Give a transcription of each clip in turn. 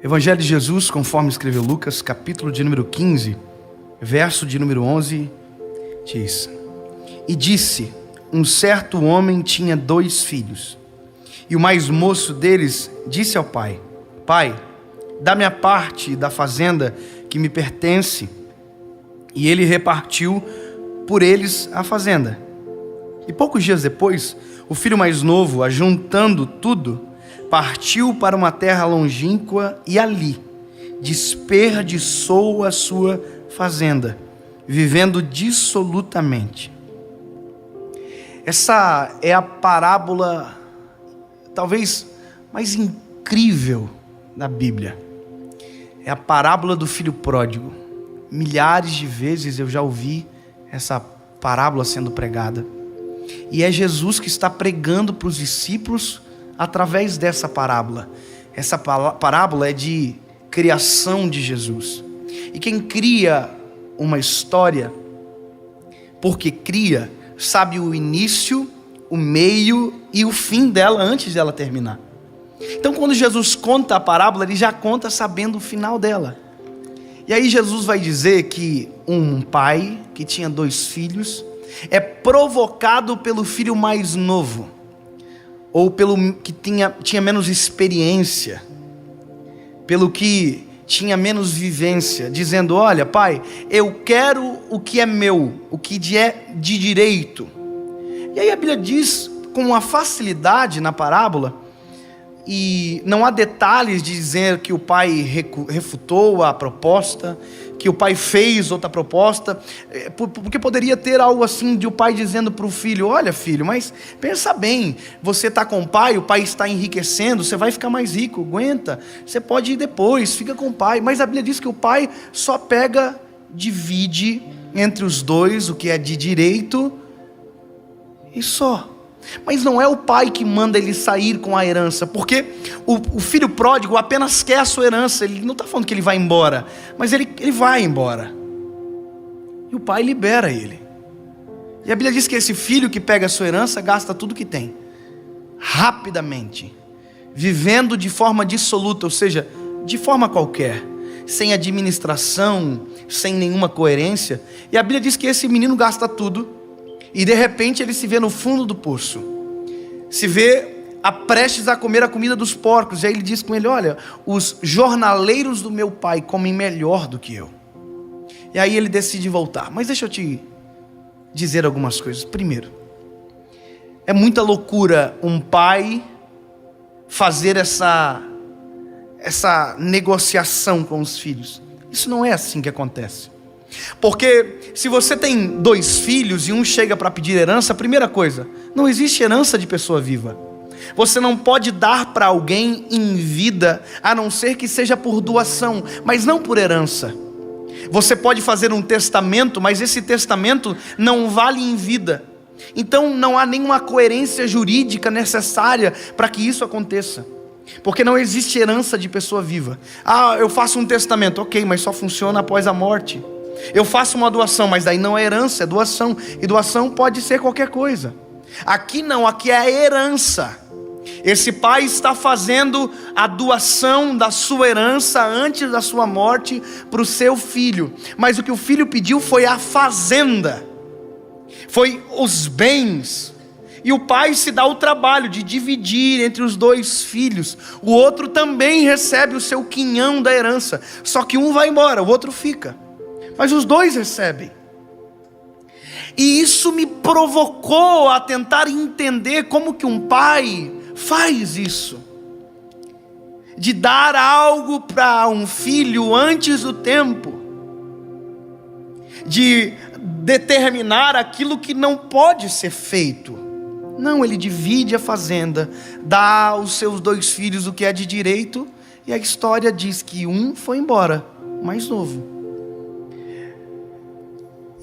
Evangelho de Jesus, conforme escreveu Lucas, capítulo de número 15, verso de número 11, diz: E disse, um certo homem tinha 2 filhos, e o mais moço deles disse ao pai: Pai, dá-me a parte da fazenda que me pertence. E ele repartiu por eles a fazenda. E poucos dias depois, o filho mais novo, ajuntando tudo, partiu para uma terra longínqua e ali desperdiçou a sua fazenda, vivendo dissolutamente. Essa é a parábola talvez mais incrível da Bíblia. É a parábola do filho pródigo. Milhares de vezes eu já ouvi essa parábola sendo pregada. E é Jesus que está pregando para os discípulos através dessa parábola. Essa parábola é de criação de Jesus. E quem cria uma história, porque cria, sabe o início, o meio e o fim dela antes dela terminar. Então quando Jesus conta a parábola, ele já conta sabendo o final dela. E aí Jesus vai dizer que um pai que tinha 2 filhos é provocado pelo filho mais novo, ou pelo que tinha menos experiência, pelo que tinha menos vivência, dizendo: olha, pai, eu quero o que é meu, o que é de direito. E aí a Bíblia diz com uma facilidade na parábola, e não há detalhes de dizer que o pai refutou a proposta, que o pai fez outra proposta, porque poderia ter algo assim de o pai dizendo para o filho: olha filho, mas pensa bem, você está com o pai está enriquecendo, você vai ficar mais rico, aguenta, você pode ir depois, fica com o pai. Mas a Bíblia diz que o pai só divide entre os 2 o que é de direito e só. Mas não é o pai que manda ele sair com a herança, porque o filho pródigo apenas quer a sua herança. Ele não está falando que ele vai embora, mas ele vai embora, e o pai libera ele. E a Bíblia diz que esse filho que pega a sua herança gasta tudo que tem, rapidamente, vivendo de forma dissoluta, ou seja, de forma qualquer, sem administração, sem nenhuma coerência. E a Bíblia diz que esse menino gasta tudo, e de repente ele se vê no fundo do poço, se vê prestes a comer a comida dos porcos. E aí ele diz com ele: olha, os jornaleiros do meu pai comem melhor do que eu. E aí ele decide voltar. Mas deixa eu te dizer algumas coisas. Primeiro, é muita loucura um pai fazer essa negociação com os filhos. Isso não é assim que acontece. Porque se você tem 2 filhos e um chega para pedir herança, a primeira coisa, não existe herança de pessoa viva. Você não pode dar para alguém em vida, a não ser que seja por doação, mas não por herança. Você pode fazer um testamento, mas esse testamento não vale em vida. Então não há nenhuma coerência jurídica necessária para que isso aconteça, porque não existe herança de pessoa viva. Eu faço um testamento, ok, mas só funciona após a morte. Eu faço uma doação, mas daí não é herança, é doação. E doação pode ser qualquer coisa. Aqui não, aqui é a herança. Esse pai está fazendo a doação da sua herança antes da sua morte para o seu filho. Mas o que o filho pediu foi a fazenda, foi os bens. E o pai se dá o trabalho de dividir entre os 2 filhos. O outro também recebe o seu quinhão da herança, só que um vai embora, o outro fica. Mas os 2 recebem. E isso me provocou a tentar entender como que um pai faz isso, de dar algo para um filho antes do tempo, de determinar aquilo que não pode ser feito. Não, ele divide a fazenda, dá aos seus 2 filhos o que é de direito, e a história diz que um foi embora, mais novo.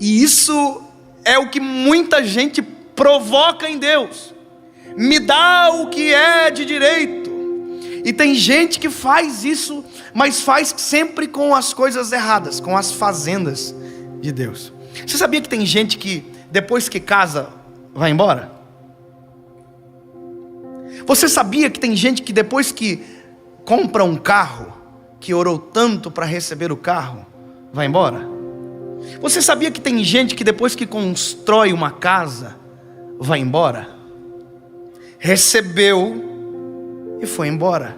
E isso é o que muita gente provoca em Deus: me dá o que é de direito. E tem gente que faz isso, mas faz sempre com as coisas erradas, com as fazendas de Deus. Você sabia que tem gente que depois que casa vai embora? Você sabia que tem gente que depois que compra um carro, que orou tanto para receber o carro, vai embora? Você sabia que tem gente que depois que constrói uma casa, vai embora? Recebeu e foi embora.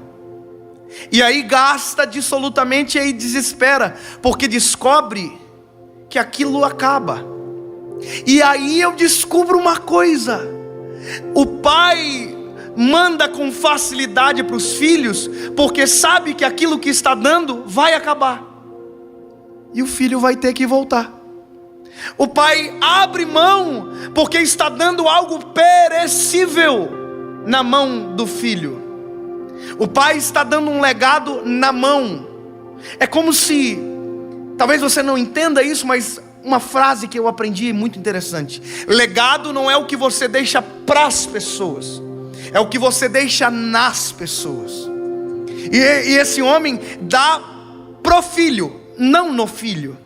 E aí gasta dissolutamente e aí desespera, porque descobre que aquilo acaba. E aí eu descubro uma coisa: o pai manda com facilidade para os filhos, porque sabe que aquilo que está dando vai acabar, e o filho vai ter que voltar. O pai abre mão, porque está dando algo perecível na mão do filho. O pai está dando um legado na mão. É como se, talvez você não entenda isso, mas uma frase que eu aprendi muito interessante: legado não é o que você deixa para as pessoas, é o que você deixa nas pessoas. E esse homem dá pro filho, não no filho.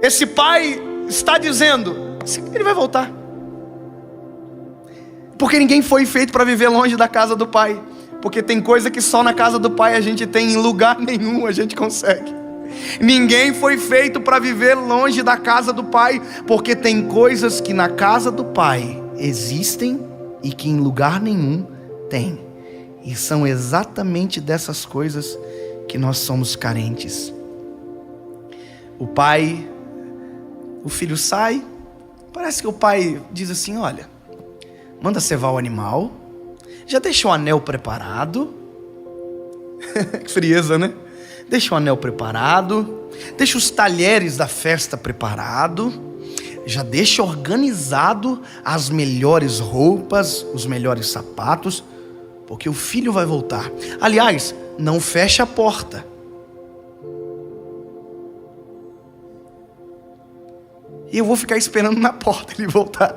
Esse pai está dizendo: ele vai voltar, porque ninguém foi feito para viver longe da casa do pai. Porque tem coisa que só na casa do pai a gente tem, em lugar nenhum a gente consegue. Ninguém foi feito para viver longe da casa do pai, porque tem coisas que na casa do pai existem e que em lugar nenhum tem. E são exatamente dessas coisas que nós somos carentes. O filho sai, parece que o pai diz assim: olha, manda cevar o animal, já deixa o anel preparado. Que frieza, né? Deixa o anel preparado, deixa os talheres da festa preparado, já deixa organizado as melhores roupas, os melhores sapatos, porque o filho vai voltar. Aliás, não fecha a porta. E eu vou ficar esperando na porta ele voltar.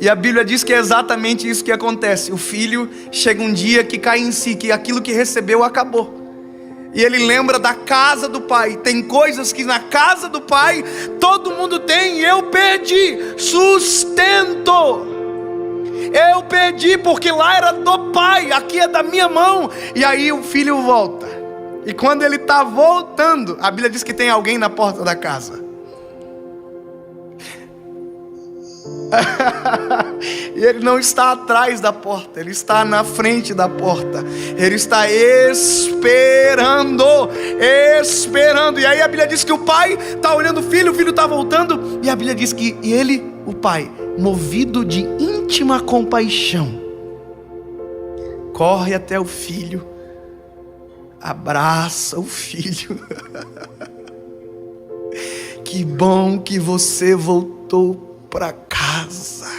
E a Bíblia diz que é exatamente isso que acontece. O filho chega um dia que cai em si, que aquilo que recebeu acabou. E ele lembra da casa do pai. Tem coisas que na casa do pai todo mundo tem, e eu perdi. Sustento. Eu perdi porque lá era do pai, aqui é da minha mão. E aí o filho volta. E quando ele está voltando, a Bíblia diz que tem alguém na porta da casa. E ele não está atrás da porta, ele está na frente da porta. Ele está esperando. E aí a Bíblia diz que o pai está olhando o filho está voltando. E a Bíblia diz que ele, o pai, movido de íntima compaixão, corre até o filho, abraça o filho. Que bom que você voltou para casa.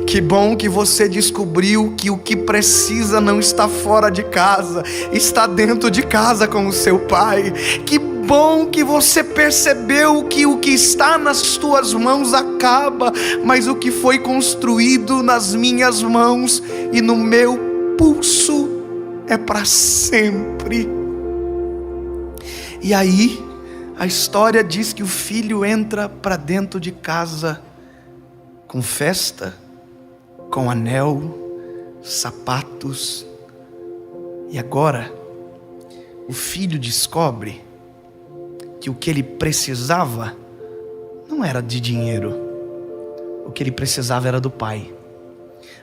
Que bom que você descobriu que o que precisa não está fora de casa, está dentro de casa com o seu pai. Que bom que você percebeu que o que está nas tuas mãos acaba, mas o que foi construído nas minhas mãos e no meu pulso é para sempre. E aí a história diz que o filho entra para dentro de casa com festa, com anel, sapatos. E agora o filho descobre que o que ele precisava não era de dinheiro, o que ele precisava era do pai.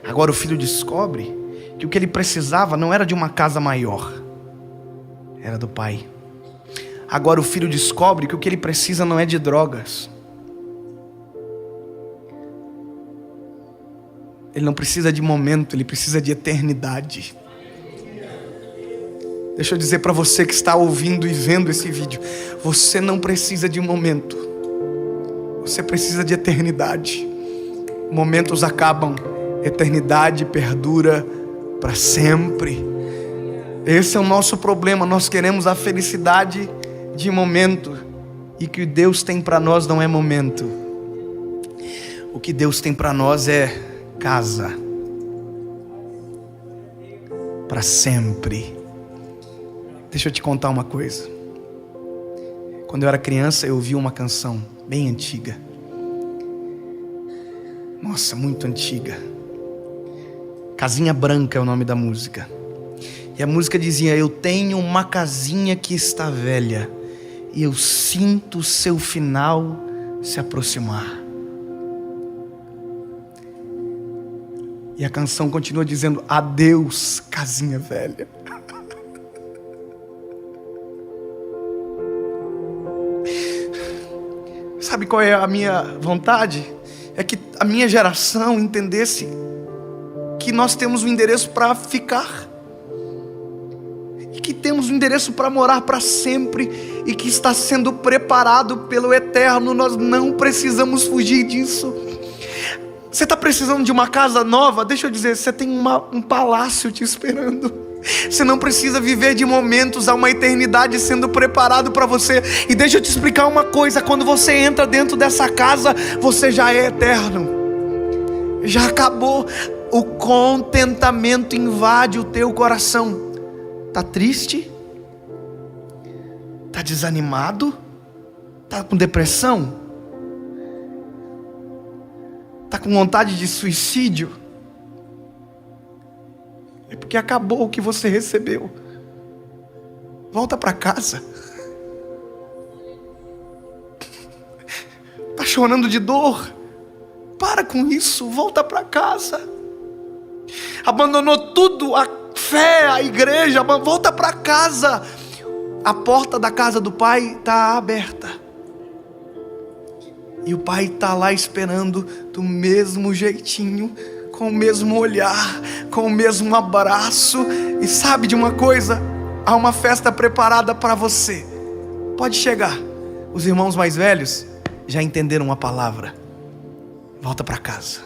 Agora o filho descobre que o que ele precisava não era de uma casa maior, era do pai. Agora o filho descobre que o que ele precisa não é de drogas. Ele não precisa de momento, ele precisa de eternidade. Deixa eu dizer para você que está ouvindo e vendo esse vídeo: você não precisa de momento, você precisa de eternidade. Momentos acabam, eternidade perdura para sempre. Esse é o nosso problema. Nós queremos a felicidade de momento, e que Deus tem para nós não é momento. O que Deus tem para nós é casa para sempre. Deixa eu te contar uma coisa. Quando eu era criança, eu ouvi uma canção bem antiga. Nossa, muito antiga. Casinha Branca é o nome da música. E a música dizia: eu tenho uma casinha que está velha, e eu sinto o seu final se aproximar. E a canção continua dizendo: adeus, casinha velha. Sabe qual é a minha vontade? É que a minha geração entendesse que nós temos um endereço para ficar, e que temos um endereço para morar para sempre, e que está sendo preparado pelo Eterno. Nós não precisamos fugir disso. Você está precisando de uma casa nova? Deixa eu dizer, você tem um palácio te esperando. Você não precisa viver de momentos, há uma eternidade sendo preparado para você. E deixa eu te explicar uma coisa: quando você entra dentro dessa casa, você já é eterno. Já acabou. O contentamento invade o teu coração. Está triste? Está desanimado? Está com depressão? Está com vontade de suicídio? É porque acabou o que você recebeu. Volta para casa. Está chorando de dor? Para com isso, volta para casa. Abandonou tudo, a fé, a igreja, volta para casa. A porta da casa do Pai está aberta. E o Pai está lá esperando do mesmo jeitinho, com o mesmo olhar, com o mesmo abraço. E sabe de uma coisa? Há uma festa preparada para você. Pode chegar. Os irmãos mais velhos já entenderam a palavra. Volta para casa.